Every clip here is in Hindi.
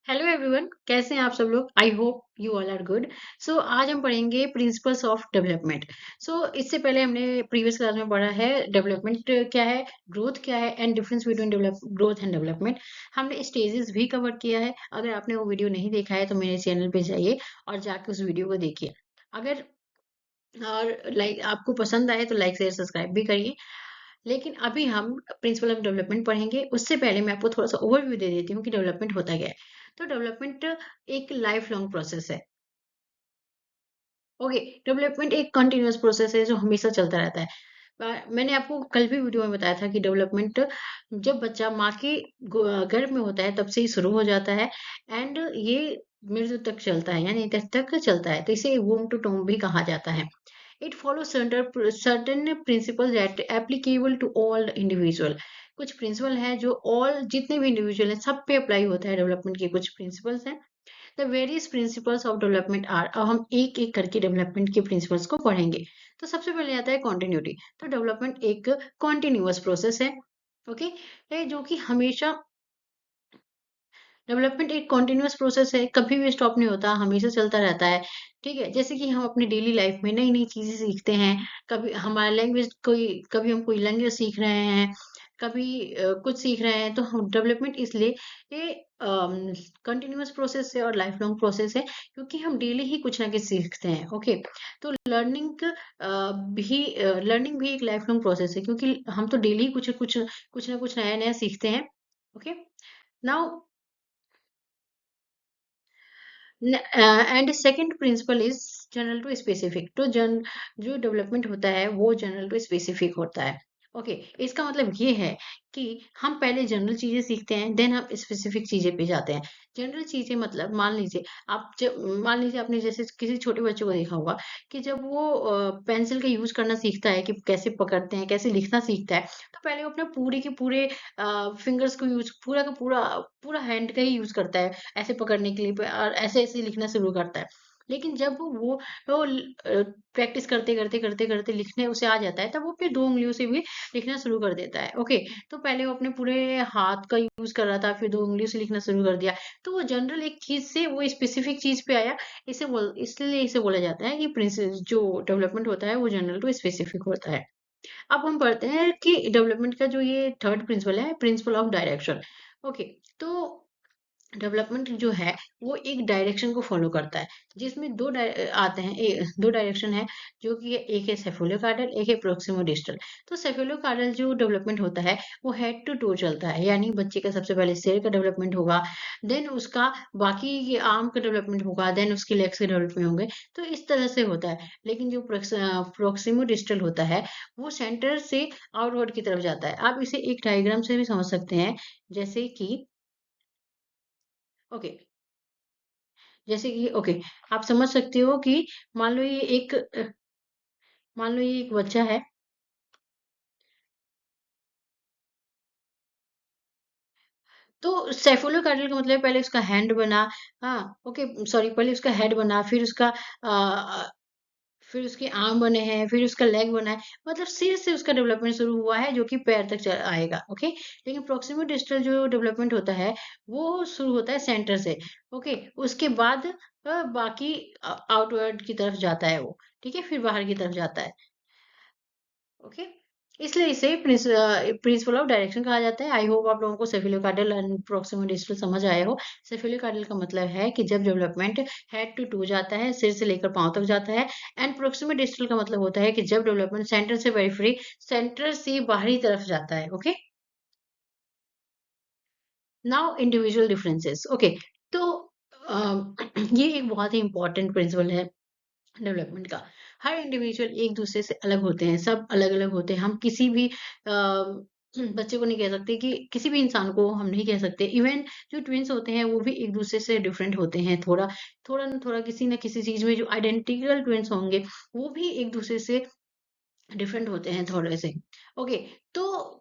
हेलो एवरीवन, कैसे हैं आप सब लोग? I hope you all are good. So आज हम पढ़ेंगे प्रिंसिपल्स ऑफ डेवलपमेंट। सो इससे पहले हमने प्रीवियस क्लास में पढ़ा है डेवलपमेंट क्या है, ग्रोथ क्या है and difference between develop growth and development. हमने स्टेजेस भी कवर किया है। अगर आपने वो वीडियो नहीं देखा है तो मेरे चैनल पे जाइए और जाके उस वीडियो को देखिए। अगर और लाइक आपको पसंद आए तो लाइक शेयर सब्सक्राइब भी करिए। लेकिन अभी हम प्रिंसिपल ऑफ डेवलपमेंट पढ़ेंगे। उससे पहले मैं आपको थोड़ा सा ओवरव्यू दे देती हूँ कि डेवलपमेंट होता क्या है। तो डेवलपमेंट एक लाइफ लॉन्ग प्रोसेस है। ओके, डेवलपमेंट एक कंटिन्यूअस प्रोसेस है जो हमेशा चलता रहता है। मैंने आपको कल भी वीडियो में बताया था कि डेवलपमेंट जब बच्चा माँ के गर्भ में होता है तब से ही शुरू हो जाता है एंड ये मृत्यु तक चलता है, यानी डेथ तक चलता है। तो इसे वोम टू टोम भी कहा जाता है। It follows certain principles that applicable to all individual। कुछ प्रिंसिपल हैं जो ऑल जितने भी इंडिविजुअल हैं सब पे अप्लाई होता है। डेवलपमेंट के कुछ प्रिंसिपल्स हैं। The various principles of development are. अब हम एक एक करके डेवलपमेंट के प्रिंसिपल्स को पढ़ेंगे। तो सबसे पहले आता है कॉन्टिन्यूटी। तो डेवलपमेंट एक कॉन्टिन्यूअस प्रोसेस है। ओके, जो कि हमेशा डेवलपमेंट एक कॉन्टिन्यूअस प्रोसेस है, कभी भी स्टॉप नहीं होता, हमेशा चलता रहता है। ठीक है, जैसे कि हम अपनी डेली लाइफ में नई नई चीजें सीखते हैं। कभी हमारा लैंग्वेज कोई कभी हम कोई लैंग्वेज सीख रहे हैं, कभी कुछ सीख रहे हैं। तो हम डेवलपमेंट इसलिए ये कंटिन्यूअस प्रोसेस है और लाइफ लॉन्ग प्रोसेस है, क्योंकि हम डेली ही कुछ ना कुछ सीखते हैं। ओके, तो लर्निंग भी एक लाइफ लॉन्ग प्रोसेस है, क्योंकि हम तो डेली कुछ ना कुछ नया नया सीखते हैं। Okay, now and second principle is general to specific. तो जन जो डेवलपमेंट होता है वो जनरल टू स्पेसिफिक होता है। ओके, इसका मतलब ये है कि हम पहले जनरल चीजें सीखते हैं, देन हम स्पेसिफिक चीजें पे जाते हैं। जनरल चीजें मतलब मान लीजिए आपने जैसे किसी छोटे बच्चे को देखा होगा कि जब वो पेंसिल का यूज करना सीखता है कि कैसे पकड़ते हैं, कैसे लिखना सीखता है। तो पहले वो अपने पूरे के पूरे फिंगर्स को यूज पूरा का पूरा पूरा हैंड का ही यूज करता है ऐसे पकड़ने के लिए और ऐसे-ऐसे लिखना शुरू करता है। लेकिन जब वो प्रैक्टिस करते लिखने उसे आ जाता है, तब वो फिर 2 उँगलियों से भी लिखना शुरू कर देता है। ओके, तो पहले वो अपने पूरे हाथ का यूज़ कर रहा था, फिर 2 उँगलियों से लिखना शुरू कर दिया। तो वो जनरल एक चीज़ से वो स्पेसिफिक चीज़ पे आया। इसलिए इसे बोला जाता है कि जो डेवलपमेंट होता है वो जनरल टू स्पेसिफिक होता है। अब हम पढ़ते हैं कि डेवलपमेंट का जो ये थर्ड प्रिंसिपल है, प्रिंसिपल ऑफ डायरेक्शन। ओके, तो डेवलपमेंट जो है वो एक डायरेक्शन को फॉलो करता है, जिसमें आते हैं दो डायरेक्शन है, जो कि एक है सेफोलोकार्डल, एक है प्रोक्सिमोडिस्टल। तो सेफोलोकार्डल जो डेवलपमेंट होता है वो हेड टू टो चलता है, यानी बच्चे का सबसे पहले सिर का डेवलपमेंट होगा, देन उसका बाकी ये आर्म का डेवलपमेंट होगा, देन उसके लेग्स के डेवलपमेंट होंगे। तो इस तरह से होता है। लेकिन जो प्रोक्सिमोडिस्टल होता है वो सेंटर से आउटवर्ड की तरफ जाता है। आप इसे एक डायग्राम से भी समझ सकते हैं, जैसे कि ओके जैसे कि ओके, आप समझ सकते हो कि मान लो ये एक मान लो ये एक बच्चा है। तो सेफोलोकार्डियल का मतलब पहले उसका हैंड बना। हाँ, ओके, सॉरी, पहले उसका हेड बना, फिर उसके आर्म बने हैं, फिर उसका लेग बना है। मतलब सिर से उसका डेवलपमेंट शुरू हुआ है, जो कि पैर तक आएगा। ओके, लेकिन प्रोक्सिमल डिस्टल जो डेवलपमेंट होता है वो शुरू होता है सेंटर से। ओके, उसके बाद बाकी आउटवर्ड की तरफ जाता है वो। ठीक है, फिर बाहर की तरफ जाता है। ओके, इसलिए इसे प्रिंसिपल ऑफ डायरेक्शन कहा जाता है। आई होप आप लोगों को सेफिलोकार्डियल एंड प्रोक्सिमल डिस्टल समझ आया हो। सेफिलोकार्डियल का मतलब है कि जब डेवलपमेंट हेड टू टू जाता है, सिर से लेकर पांव तक जाता है। एंड प्रोक्सिमल डिस्टल का मतलब होता है कि जब डेवलपमेंट सेंटर से बाहरी तरफ जाता है। Okay, now individual differences. Okay, तो ये एक बहुत ही इंपॉर्टेंट प्रिंसिपल है डेवलपमेंट का। हर इंडिविजुअल एक दूसरे से अलग होते हैं, सब अलग-अलग होते हैं। हम किसी भी बच्चे को नहीं कह सकते, कि किसी भी इंसान को हम नहीं कह सकते। इवन जो ट्विन्स होते हैं वो भी एक दूसरे से डिफरेंट होते हैं। थोड़ा ना थोड़ा किसी न किसी चीज़ में जो आइडेंटिकल ट्विन्स होंगे, वो भी एक दूसरे से डिफरेंट होते हैं थोड़े से। ओके, तो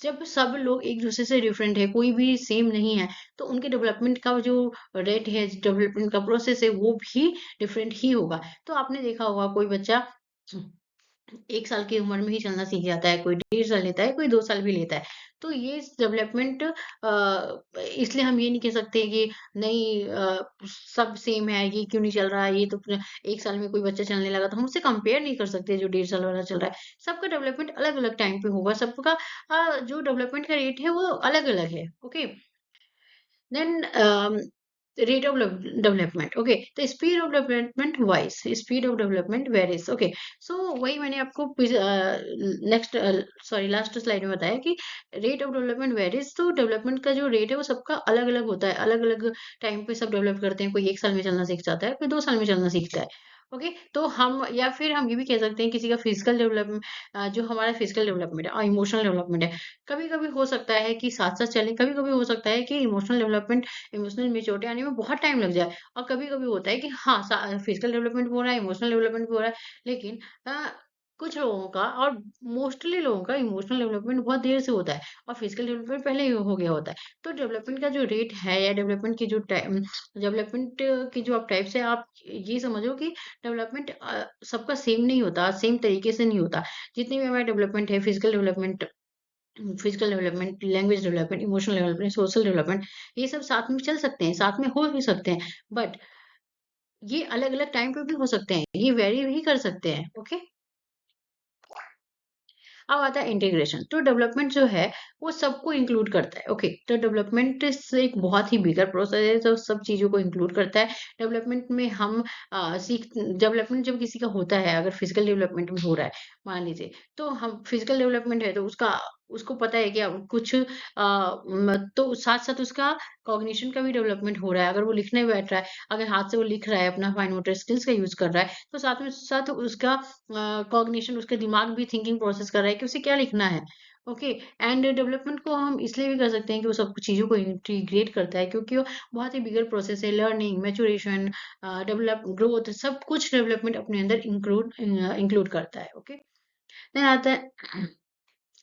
जब सब लोग एक दूसरे से डिफरेंट है, कोई भी सेम नहीं है, तो उनके डेवलपमेंट का जो रेट है, डेवलपमेंट का प्रोसेस है, वो भी डिफरेंट ही होगा। तो आपने देखा होगा कोई बच्चा 1 साल की उम्र में ही चलना सीख जाता है, कोई 1.5 साल लेता है, कोई 2 साल भी लेता है। तो ये डेवलपमेंट इसलिए हम ये नहीं कह सकते कि नहीं सब सेम है, ये क्यों नहीं चल रहा है, ये तो 1 साल में कोई बच्चा चलने लगा, तो हम उससे कंपेयर नहीं कर सकते जो 1.5 साल वाला चल रहा है। सबका डेवलपमेंट अलग-अलग टाइम पे होगा, सबका जो डेवलपमेंट का रेट है वो अलग-अलग है, okay? Then rate of development. Okay, the speed of development wise, speed of development varies. Okay, so वही मैंने आपको नेक्स्ट सॉरी लास्ट स्लाइड में बताया कि रेट ऑफ डेवलपमेंट वेरीज। तो डेवलपमेंट का जो रेट है वो सबका अलग अलग होता है, अलग अलग टाइम पे सब डेवलप करते हैं। कोई 1 साल में चलना सीख जाता है, कोई 2 साल में चलना सीखता है। ओके, तो हम या फिर हम ये भी कह सकते हैं किसी का फिजिकल डेवलपमेंट, जो हमारा फिजिकल डेवलपमेंट है और इमोशनल डेवलपमेंट है, कभी-कभी हो सकता है कि साथ-साथ चलें, कभी-कभी हो सकता है कि इमोशनल डेवलपमेंट, इमोशनल मैच्योरिटी आने में बहुत टाइम लग जाए, और कभी-कभी होता है कि हाँ, फिजिकल डेवलपमेंट भी हो रहा है, इमोशनल डेवलपमेंट भी हो रहा है, लेकिन कुछ लोगों का और मोस्टली लोगों का इमोशनल डेवलपमेंट बहुत देर से होता है और फिजिकल डेवलपमेंट पहले ही हो गया होता है। तो डेवलपमेंट का जो रेट है या डेवलपमेंट की जो डेवलपमेंट की जो आप टाइप्स है, आप ये समझो कि डेवलपमेंट सबका सेम नहीं होता, सेम तरीके से नहीं होता। जितनी भी हमारी डेवलपमेंट है, physical development, language development, emotional development, social development, ये सब साथ में चल सकते हैं, साथ में हो भी सकते हैं। बट ये अलग-अलग टाइम पे भी हो सकते हैं, ये वेरी भी कर सकते हैं, ओके? अब आता है इंटीग्रेशन। तो डेवलपमेंट जो है वो सबको इंक्लूड करता है। ओके, तो डेवलपमेंट से एक बहुत ही बिगर प्रोसेस है, जो सब चीज़ों को इंक्लूड करता है। डेवलपमेंट में हम डेवलपमेंट जब किसी का होता है, अगर फिजिकल डेवलपमेंट में हो रहा है मान लीजिए, तो हम फिजिकल डेवलपमेंट है तो उसको पता है कि अब कुछ तो साथ साथ उसका कॉग्निशन का भी डेवलपमेंट हो रहा है। अगर वो लिखने बैठ रहा है, अगर हाथ से वो लिख रहा है, अपना फाइन मोटर स्किल्स का यूज कर रहा है, तो साथ में साथ उसका कॉग्निशन, उसका दिमाग भी थिंकिंग प्रोसेस कर रहा है कि उसे क्या लिखना है। ओके, एंड डेवलपमेंट को हम इसलिए भी कर सकते हैं कि वो सब कुछ चीज़ों को इंटीग्रेट करता है, क्योंकि वो बहुत ही बिगर प्रोसेस है। लर्निंग, मैच्योरेशन, डेवलप, ग्रोथ, सब कुछ डेवलपमेंट अपने अंदर इंक्लूड करता है। ओके, देन आता है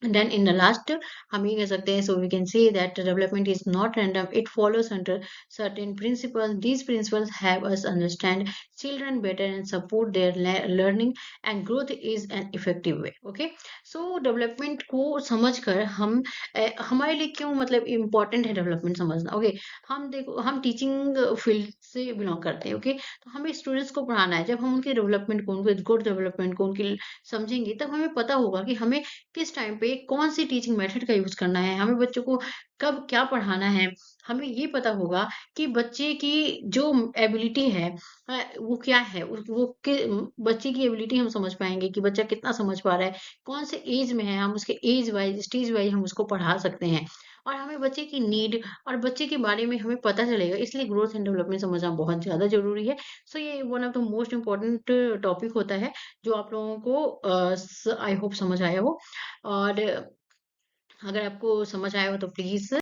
then in the last हम ये कह सकते हैं, so we can say that development is not random, it follows under certain principles. These principles have us understand children better and support their learning and growth is an effective way. Okay, so development को समझकर हम हमारे लिए क्यों मतलब इम्पोर्टेंट है डेवलपमेंट समझना। ओके, हम देखो, हम टीचिंग फील्ड से बिलोंग करते हैं। ओके, तो हमें स्टूडेंट्स को पढ़ाना है। जब हम उनके डेवलपमेंट को, उनके गुड डेवलपमेंट को उनकी समझेंगे, तब हमें पता होगा कि हमें किस टाइम पे कौन-सी टीचिंग मेथड का यूज़ करना है, हमें बच्चों को कब क्या पढ़ाना है। हमें ये पता होगा कि बच्चे की जो एबिलिटी है वो क्या है, बच्चे की एबिलिटी हम समझ पाएँगे कि बच्चा कितना समझ पा रहा है, कौन से एज में है, हम उसके एज वाइज़, स्टेज वाइज़ हम उसको पढ़ा सकते हैं। और हमें बच्चे की नीड और बच्चे के बारे में हमें पता चलेगा, इसलिए ग्रोथ एंड डेवलपमेंट समझना बहुत ज़्यादा ज़रूरी है। सो ये one of the most important topic होता है, जो आप लोगों को आई होप समझ आया हो। और अगर आपको समझ आया हो तो प्लीज़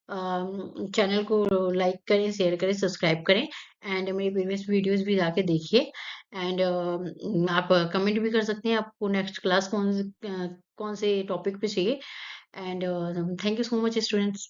चैनल को लाइक करें, शेयर करें, सब्सक्राइब करें, एंड मेरी प्रीवियस वीडियोज़ भी जाके देखिए। एंड आप कमेंट भी कर सकते हैं, आपको नेक्स्ट क्लास कौन से टॉपिक पे चाहिए। And thank you so much students.